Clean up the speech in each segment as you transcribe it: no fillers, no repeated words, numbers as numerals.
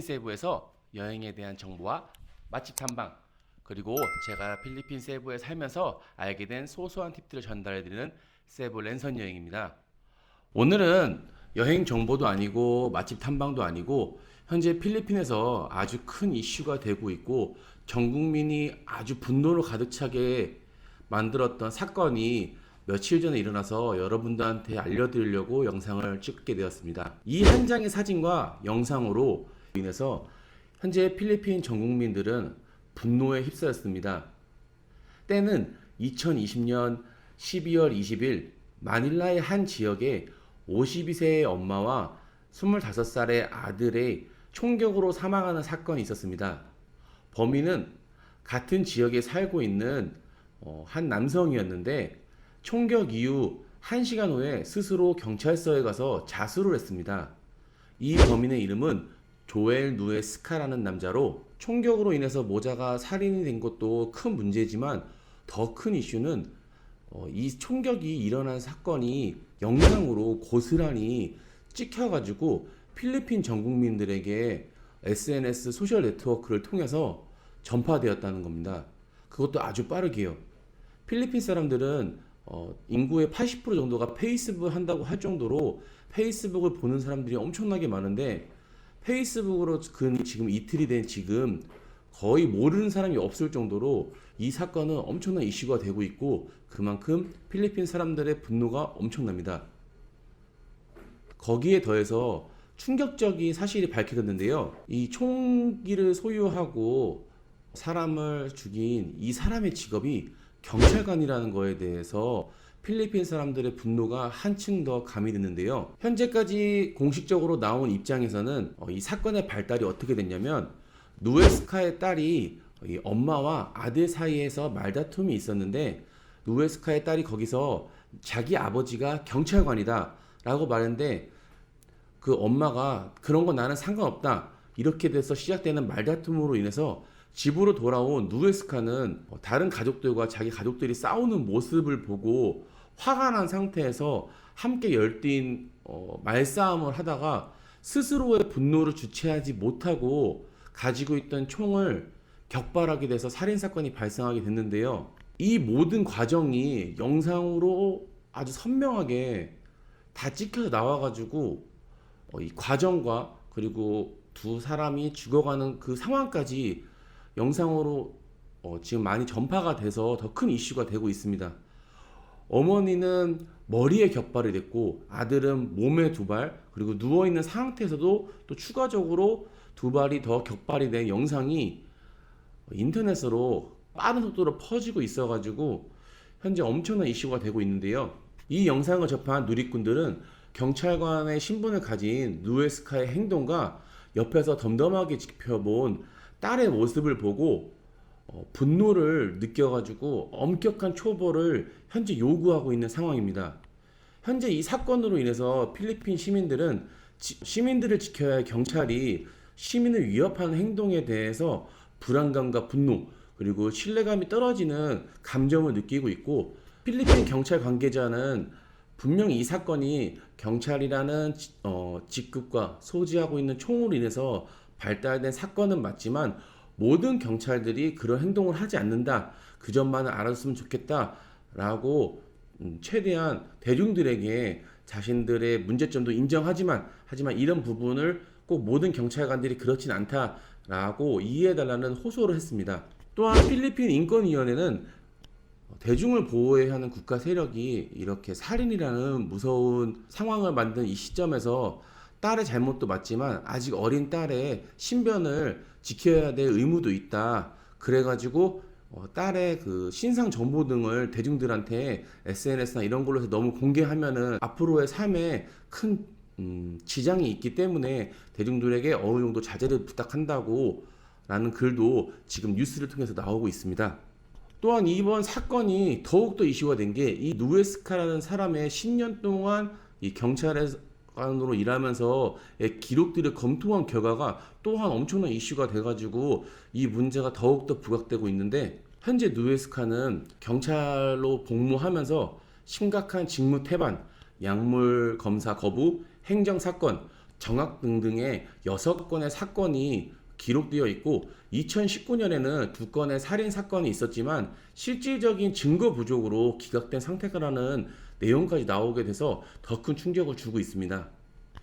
세부에서 여행에 대한 정보와 맛집 탐방, 그리고 제가 필리핀 세부에 살면서 알게 된 소소한 팁들을 전달해드리는 세부 랜선 여행입니다. 오늘은 여행 정보도 아니고 맛집 탐방도 아니고 현재 필리핀에서 아주 큰 이슈가 되고 있고 전 국민이 아주 분노를 가득 차게 만들었던 사건이 며칠 전에 일어나서 여러분들한테 알려드리려고 영상을 찍게 되었습니다. 이 한 장의 사진과 영상으로 인해서 현재 필리핀 전 국민들은 분노에 휩싸였습니다. 때는 2020년 12월 20일 마닐라의 한 지역에 52세의 엄마와 25살의 아들의 총격으로 사망하는 사건이 있었습니다. 범인은 같은 지역에 살고 있는 한 남성이었는데 총격 이후 1시간 후에 스스로 경찰서에 가서 자수를 했습니다. 이 범인의 이름은 조엘 누에스카라는 남자로 총격으로 인해서 모자가 살인이 된 것도 큰 문제지만 더 큰 이슈는 이 총격이 일어난 사건이 영상으로 고스란히 찍혀가지고 필리핀 전 국민들에게 SNS 소셜 네트워크를 통해서 전파되었다는 겁니다. 그것도 아주 빠르게요. 필리핀 사람들은 인구의 80% 정도가 페이스북을 한다고 할 정도로 페이스북을 보는 사람들이 엄청나게 많은데 페이스북으로 지금 이틀이 된 지금 거의 모르는 사람이 없을 정도로 이 사건은 엄청난 이슈가 되고 있고 그만큼 필리핀 사람들의 분노가 엄청납니다. 거기에 더해서 충격적인 사실이 밝혀졌는데요. 이 총기를 소유하고 사람을 죽인 이 사람의 직업이 경찰관이라는 거에 대해서 필리핀 사람들의 분노가 한층 더 가미됐는데요. 현재까지 공식적으로 나온 입장에서는 이 사건의 발달이 어떻게 됐냐면 누에스카의 딸이 이 엄마와 아들 사이에서 말다툼이 있었는데 누에스카의 딸이 거기서 자기 아버지가 경찰관이다 라고 말했는데 그 엄마가 그런 건 나는 상관없다 이렇게 돼서 시작되는 말다툼으로 인해서 집으로 돌아온 누에스카는 다른 가족들과 자기 가족들이 싸우는 모습을 보고 화가 난 상태에서 함께 열띤 말싸움을 하다가 스스로의 분노를 주체하지 못하고 가지고 있던 총을 격발하게 돼서 살인사건이 발생하게 됐는데요. 이 모든 과정이 영상으로 아주 선명하게 다 찍혀서 나와가지고 이 과정과 그리고 두 사람이 죽어가는 그 상황까지 영상으로 지금 많이 전파가 돼서 더 큰 이슈가 되고 있습니다. 어머니는 머리에 격발이 됐고 아들은 몸에 2발 그리고 누워있는 상태에서도 또 추가적으로 2발이 더 격발이 된 영상이 인터넷으로 빠른 속도로 퍼지고 있어가지고 현재 엄청난 이슈가 되고 있는데요. 이 영상을 접한 누리꾼들은 경찰관의 신분을 가진 누에스카의 행동과 옆에서 덤덤하게 지켜본 딸의 모습을 보고 분노를 느껴가지고 엄격한 처벌을 현재 요구하고 있는 상황입니다. 현재 이 사건으로 인해서 필리핀 시민들은 시민들을 지켜야 할 경찰이 시민을 위협하는 행동에 대해서 불안감과 분노 그리고 신뢰감이 떨어지는 감정을 느끼고 있고 필리핀 경찰 관계자는 분명히 이 사건이 경찰이라는 직급과 소지하고 있는 총으로 인해서 발달된 사건은 맞지만 모든 경찰들이 그런 행동을 하지 않는다. 그 점만은 알았으면 좋겠다. 라고 최대한 대중들에게 자신들의 문제점도 인정하지만 이런 부분을 꼭 모든 경찰관들이 그렇진 않다라고 이해해달라는 호소를 했습니다. 또한 필리핀 인권위원회는 대중을 보호해야 하는 국가 세력이 이렇게 살인이라는 무서운 상황을 만든 이 시점에서 딸의 잘못도 맞지만 아직 어린 딸의 신변을 지켜야 될 의무도 있다. 그래가지고 딸의 그 신상 정보 등을 대중들한테 SNS나 이런 걸로 해서 너무 공개하면은 앞으로의 삶에 큰 지장이 있기 때문에 대중들에게 어느 정도 자제를 부탁한다고 라는 글도 지금 뉴스를 통해서 나오고 있습니다. 또한 이번 사건이 더욱더 이슈가 된 게 이 누에스카라는 사람의 10년 동안 이 경찰관으로 일하면서의 기록들을 검토한 결과가 또한 엄청난 이슈가 돼가지고 이 문제가 더욱더 부각되고 있는데 현재 누에스카는 경찰로 복무하면서 심각한 직무 태반, 약물 검사 거부, 행정사건, 정학 등등의 6건의 사건이 기록되어 있고 2019년에는 2건의 살인 사건이 있었지만 실질적인 증거 부족으로 기각된 상태라는 내용까지 나오게 돼서 더 큰 충격을 주고 있습니다.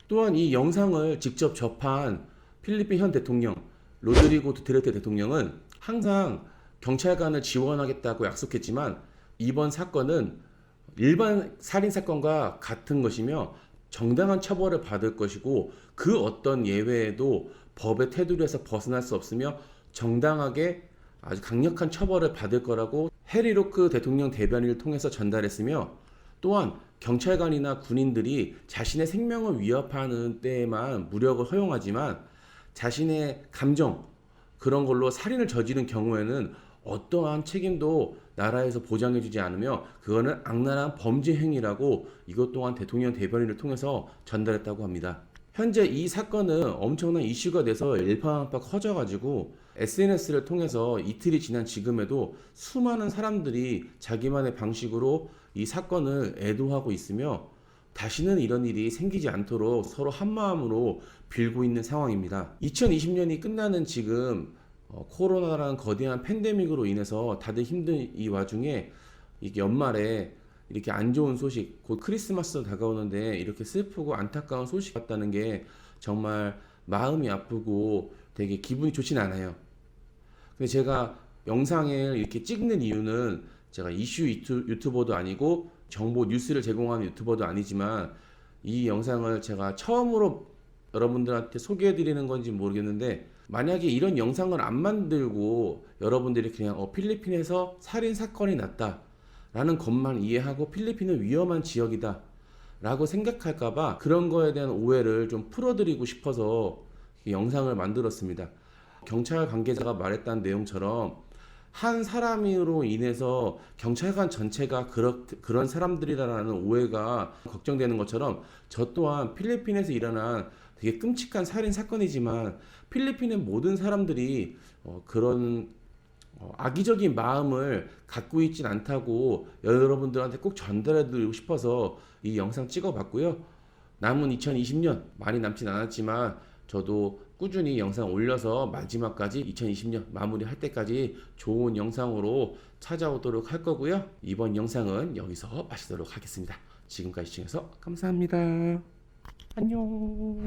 또한 이 영상을 직접 접한 필리핀 현 대통령 로드리고 두테르테 대통령은 항상 경찰관을 지원하겠다고 약속했지만 이번 사건은 일반 살인 사건과 같은 것이며 정당한 처벌을 받을 것이고 그 어떤 예외에도 법의 테두리에서 벗어날 수 없으며 정당하게 아주 강력한 처벌을 받을 거라고 해리 로크 대통령 대변인을 통해서 전달했으며 또한 경찰관이나 군인들이 자신의 생명을 위협하는 때에만 무력을 허용하지만 자신의 감정 그런 걸로 살인을 저지른 경우에는 어떠한 책임도 나라에서 보장해주지 않으며 그거는 악랄한 범죄 행위라고 이것 또한 대통령 대변인을 통해서 전달했다고 합니다. 현재 이 사건은 엄청난 이슈가 돼서 일파만파 커져가지고 SNS를 통해서 이틀이 지난 지금에도 수많은 사람들이 자기만의 방식으로 이 사건을 애도하고 있으며 다시는 이런 일이 생기지 않도록 서로 한마음으로 빌고 있는 상황입니다. 2020년이 끝나는 지금 코로나라는 거대한 팬데믹으로 인해서 다들 힘든 이 와중에 이게 연말에 이렇게 안 좋은 소식, 곧 크리스마스도 다가오는데 이렇게 슬프고 안타까운 소식 같다는 게 정말 마음이 아프고 되게 기분이 좋진 않아요. 근데 제가 영상을 이렇게 찍는 이유는 제가 이슈 유튜버도 아니고 정보 뉴스를 제공하는 유튜버도 아니지만 이 영상을 제가 처음으로 여러분들한테 소개해 드리는 건지 모르겠는데 만약에 이런 영상을 안 만들고 여러분들이 그냥 필리핀에서 살인 사건이 났다 라는 것만 이해하고 필리핀은 위험한 지역이다 라고 생각할까봐 그런 거에 대한 오해를 좀 풀어드리고 싶어서 영상을 만들었습니다. 경찰 관계자가 말했던 내용처럼 한 사람으로 인해서 경찰관 전체가 그런 사람들이라는 오해가 걱정되는 것처럼 저 또한 필리핀에서 일어난 되게 끔찍한 살인 사건이지만 필리핀의 모든 사람들이 그런 악의적인 마음을 갖고 있진 않다고 여러분들한테 꼭 전달해드리고 싶어서 이 영상 찍어봤고요. 남은 2020년 많이 남진 않았지만 저도 꾸준히 영상 올려서 마지막까지 2020년 마무리할 때까지 좋은 영상으로 찾아오도록 할 거고요. 이번 영상은 여기서 마치도록 하겠습니다. 지금까지 시청해서 감사합니다. 안녕.